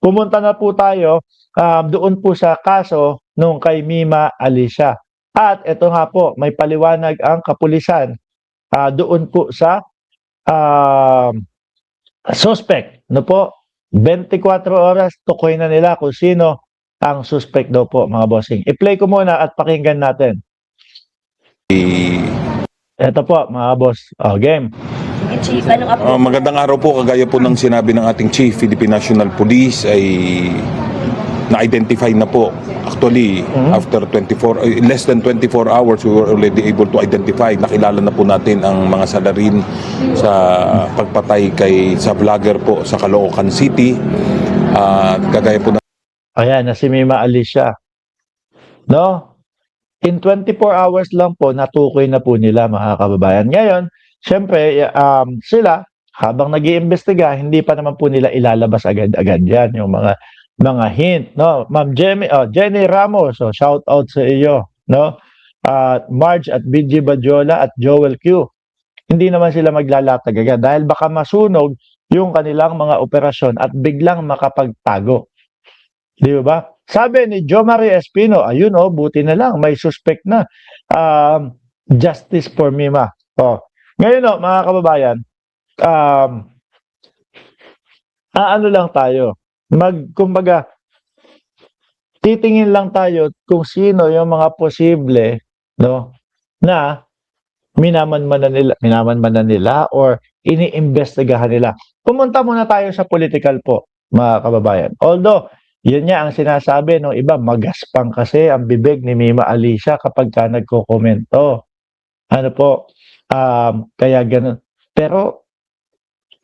pumunta na po tayo doon po sa kaso nung kay Mima Alicia. At ito nga po, may paliwanag ang kapulisan doon po sa ah, suspect. No po, 24 oras, tukoy na nila kung sino ang suspect daw po, mga bossing. I-play ko muna at pakinggan natin. Ito po, mga boss. Game. Chief, anong update? Magandang araw po. Kagaya po ng sinabi ng ating Chief, Philippine National Police ay na-identify na po. Actually, after less than 24 hours, we were already able to identify. Nakilala na po natin ang mga salarin sa pagpatay sa vlogger po sa Caloocan City. Kagaya po ng Ayan, na si Mima Alicia. No? In 24 hours lang po, natukoy na po nila, mga kababayan. Ngayon, syempre, sila, habang nag-iimbestiga, hindi pa naman po nila ilalabas agad-agad yan, yung mga hint, no? Ma'am Jenny Ramos, so shout out sa iyo, no? Marge at BG Badjola at Joel Q. Hindi naman sila maglalatag agad dahil baka masunog yung kanilang mga operasyon at biglang makapagtago. Di ba? Sabi ni Jo Marie Espino, ayun buti na lang, may suspect na. Justice for Mima. Ngayon mga kababayan, ano lang tayo, kumbaga, titingin lang tayo kung sino yung mga posible, no, na minamanmanan nila or iniimbestigahan nila. Pumunta muna tayo sa political po, mga kababayan. Although, yun niya ang sinasabi ng iba, magaspang kasi ang bibig ni Mima Alicia kapag ka nagko-komento. Ano po, kaya ganun. Pero,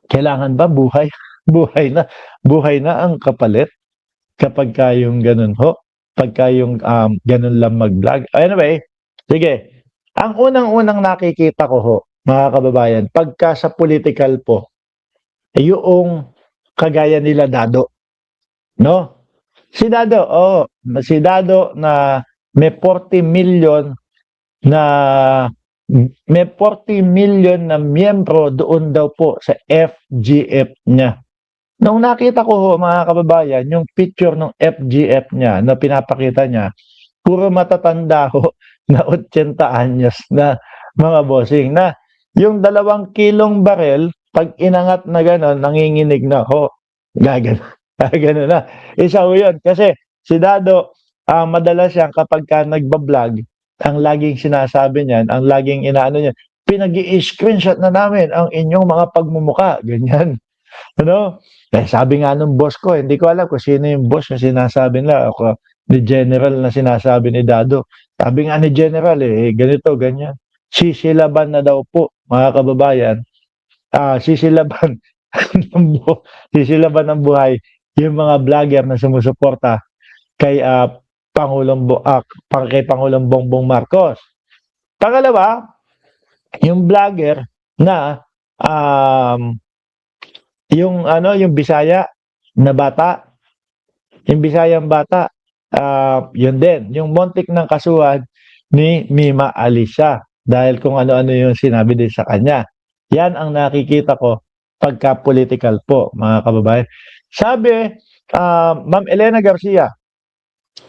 kailangan ba buhay? Buhay na ang kapalit kapag ka yung ganun ho. Pagka yung ganun lang mag-vlog. Anyway, sige. Ang unang-unang nakikita ko ho, mga kababayan, pagka sa political po, yung kagaya nila Dado. No? Si Dado na may 40 million na miyembro doon daw po sa FGF niya. Nung nakita ko ho, mga kababayan, yung picture ng FGF niya na pinapakita niya, puro matatanda ho na 80 anyos na mga bossing na yung 2 kilong barel, pag inangat na gano'n, nanginginig na ho. Gano'n na. Isa ho yun. Kasi si Dado, madalas yan kapag ka nagbablog, ang laging sinasabi niyan, ang laging inaano niya, pinag-i-screenshot na namin ang inyong mga pagmumuka. Ganyan. Ano? Sabi nga nung boss ko, hindi ko alam kung sino yung boss na sinasabi nila. Ako, ni General na sinasabi ni Dado. Sabi nga ni General, ganito, ganyan. Sisilaban na daw po, mga kababayan. Sisilaban ng buhay yung mga vlogger na sumusuporta kay kay Pangulong Bongbong Marcos. Pangalawa, yung vlogger na yung Bisaya na bata, yung Bisayang bata, yun din, yung muntik ng kasuhan ni Mima Alicia dahil kung ano-ano yung sinabi din sa kanya. Yan ang nakikita ko pagka political po, mga kababayan. Sabi, Ma'am Elena Garcia,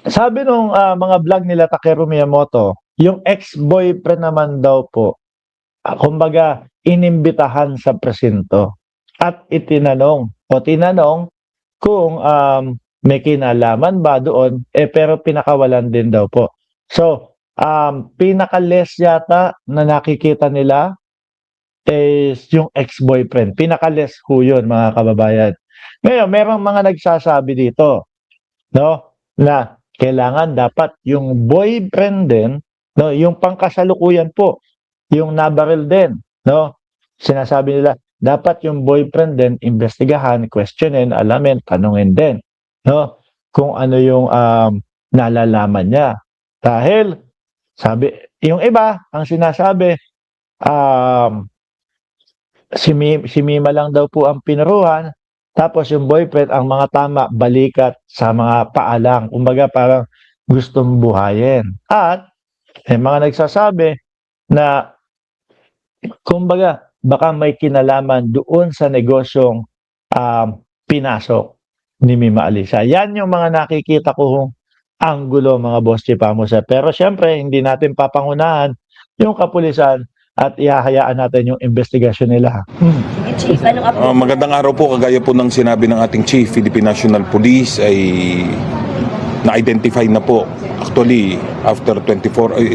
sabi nung mga vlog nila Takeru Miyamoto, yung ex-boyfriend naman daw po, kumbaga, inimbitahan sa presinto at tinanong kung may kinalaman ba doon, pero pinakawalan din daw po. So, pinaka-less yata na nakikita nila is yung ex-boyfriend. Pinaka-less ho yun, mga kababayan. Ngayon, merong mga nagsasabi dito, no, na kailangan dapat yung boyfriend din, no, yung pangkasalukuyan po, yung nabaril din, no, sinasabi nila, dapat yung boyfriend din, investigahan, questionin, alamin, tanungin din, no, kung ano yung nalalaman niya. Dahil, sabi, yung iba, ang sinasabi, si Mima lang daw po ang pinuruhan, tapos yung boyfriend, ang mga tama, balikat sa mga paalang. Kumbaga parang gustong buhayin. At may mga nagsasabi na kumbaga baka may kinalaman doon sa negosyong pinasok. ni Mima Alisa. Yan yung mga nakikita kong anggulo, mga boss Chipamo, sir. Pero syempre, hindi natin papangunahan yung kapulisan at ihahayaan natin yung investigasyon nila. Sige, Chief, anong update? Magandang araw po, kagaya po ng sinabi ng ating Chief, Philippine National Police ay na-identify na po. Actually, after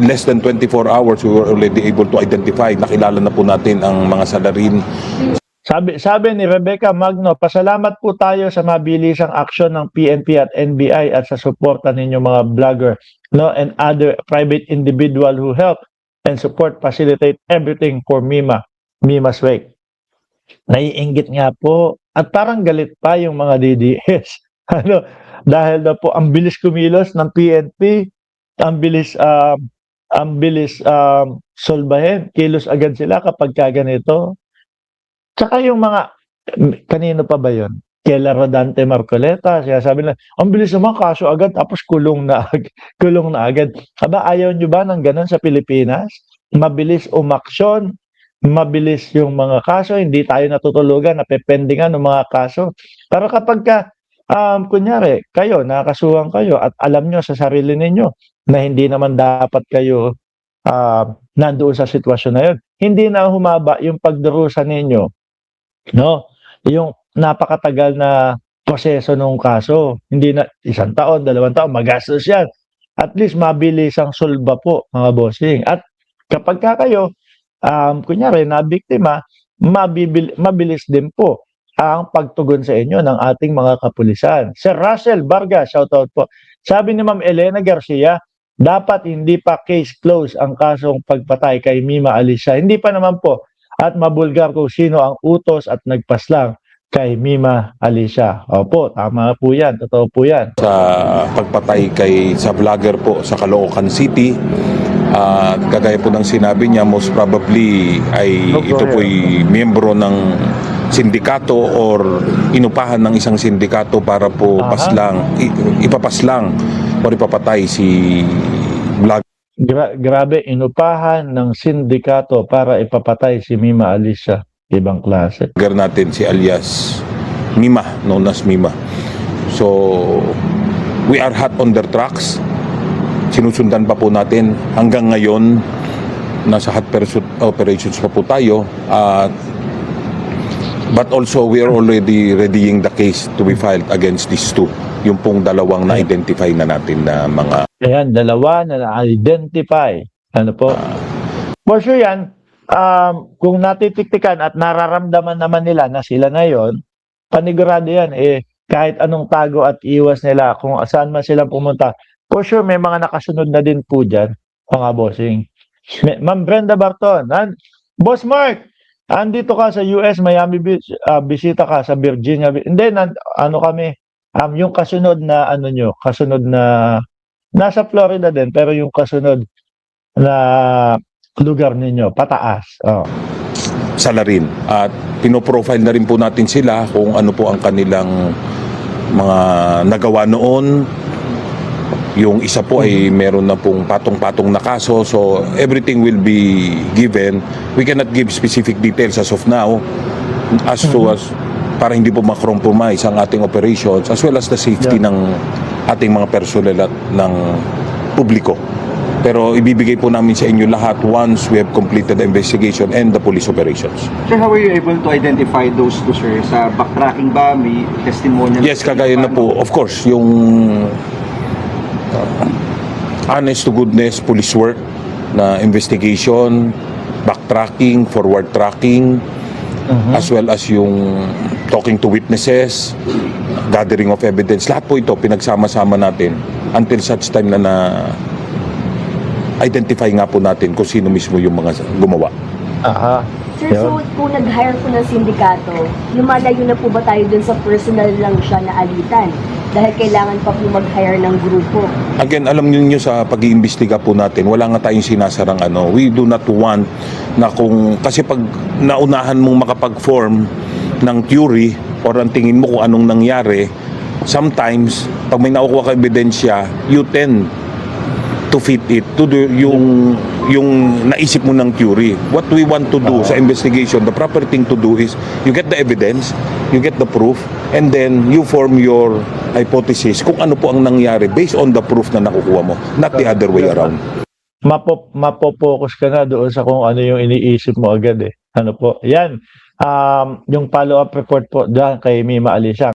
less than 24 hours, we were already able to identify. Nakilala na po natin ang mga salarin. Sabi ni Rebecca Magno, pasalamat po tayo sa mabilisang aksyon ng PNP at NBI at sa suporta ninyo mga vlogger, no, and other private individual who help and support, facilitate everything for Mima's wake. Naiinggit nga po at parang galit pa yung mga DDS. Ano, dahil na po ang bilis kumilos ng PNP, ang bilis solbahin, kilos agad sila kapag kaganito. Tsaka yung mga, kanino pa ba yun? Kela Rodante Marcoleta, siya sabi na, ang bilis naman, kaso agad, tapos kulong na agad. Aba, ayaw nyo ba ng ganun sa Pilipinas? Mabilis umaksyon, mabilis yung mga kaso, hindi tayo natutulugan, napependingan ng mga kaso. Pero kapag kunyari, kayo, nakasuhan kayo at alam nyo sa sarili ninyo na hindi naman dapat kayo nandoon sa sitwasyon na yun, hindi na humaba yung pagdurusa ninyo. No, yung napakatagal na proseso ng kaso, hindi na 1 taon, 2 taon, magastos yan. At least mabilis ang solba po, mga bossing. At kapag kayo, kunyari, na biktima, mabilis din po ang pagtugon sa inyo ng ating mga kapulisan. Sir Russell Vargas, shoutout po. Sabi ni Ma'am Elena Garcia, dapat hindi pa case closed ang kasong pagpatay kay Mima Alisa. Hindi pa naman po. At mabulgar kung sino ang utos at nagpaslang kay Mima Alisa. Opo, tama po yan. Totoo po yan. Sa pagpatay sa vlogger po sa Caloocan City, kagaya po ng sinabi niya, most probably ay ito po'y miyembro ng sindikato or inupahan ng isang sindikato para po ipapaslang o ipapatay si vlogger. Grabe, inupahan ng sindikato para ipapatay si Mima Alisa. Ibang klase. Natin si alias Mima, known as Mima. So, we are hot on their tracks. Sinusundan pa po natin. Hanggang ngayon, nasa hot pursuit operations pa po tayo. But also, we are already readying the case to be filed against these two. Yung pong dalawang na-identify na natin na mga... Ayan, 2 na na-identify. Ano po? For sure yan, kung natitiktikan at nararamdaman naman nila na sila na yon, panigurado yan, kahit anong tago at iwas nila, kung saan man sila pumunta, for sure may mga nakasunod na din po dyan, mga bossing. Ma'am Brenda Barton, Boss Mark, andito ka sa US, Miami Beach, bisita ka sa Virginia Beach. Hindi, kami, yung kasunod na, kasunod na, nasa Florida din, pero yung kasunod na lugar ninyo, pataas. Salarin. At pinoprofile na rin po natin sila kung ano po ang kanilang mga nagawa noon. Yung isa po ay meron na pong patong-patong na kaso. So, everything will be given. We cannot give specific details as of now as to para hindi po makompromise ang ating operations as well as the safety ng ating mga personnel at ng publiko. Pero ibibigay po namin sa inyo lahat once we have completed the investigation and the police operations. Sir, how were you able to identify those two, sir? Sa backtracking ba? May testimonial? Yes, kagaya na po. Of course, yung honest to goodness police work na investigation, backtracking, forward tracking, as well as yung talking to witnesses, gathering of evidence. Lahat po ito pinagsama-sama natin until such time na identify nga po natin kung sino mismo yung mga gumawa. Aha. Sir, so kung nag-hire po ng sindikato, lumalayo na po ba tayo dun sa personal lang siya na alitan? Dahil kailangan pa po mag-hire ng grupo. Again, alam niyo sa pag-iimbestiga po natin, wala nga tayong sinasarang We do not want na kasi pag naunahan mong makapag-form ng theory or ang tingin mo kung anong nangyari, sometimes, pag may nakukuha ka ebidensya, you tend to fit it to yung yung naisip mo ng theory. What we want to do sa investigation, the proper thing to do is you get the evidence, you get the proof, and then you form your hypothesis kung ano po ang nangyari based on the proof na nakukuha mo, not the other way around. Mapopokus ka na doon sa kung ano yung iniisip mo agad eh. Ano po? Yan. Yung follow-up report po dyan kay Mima Alicia.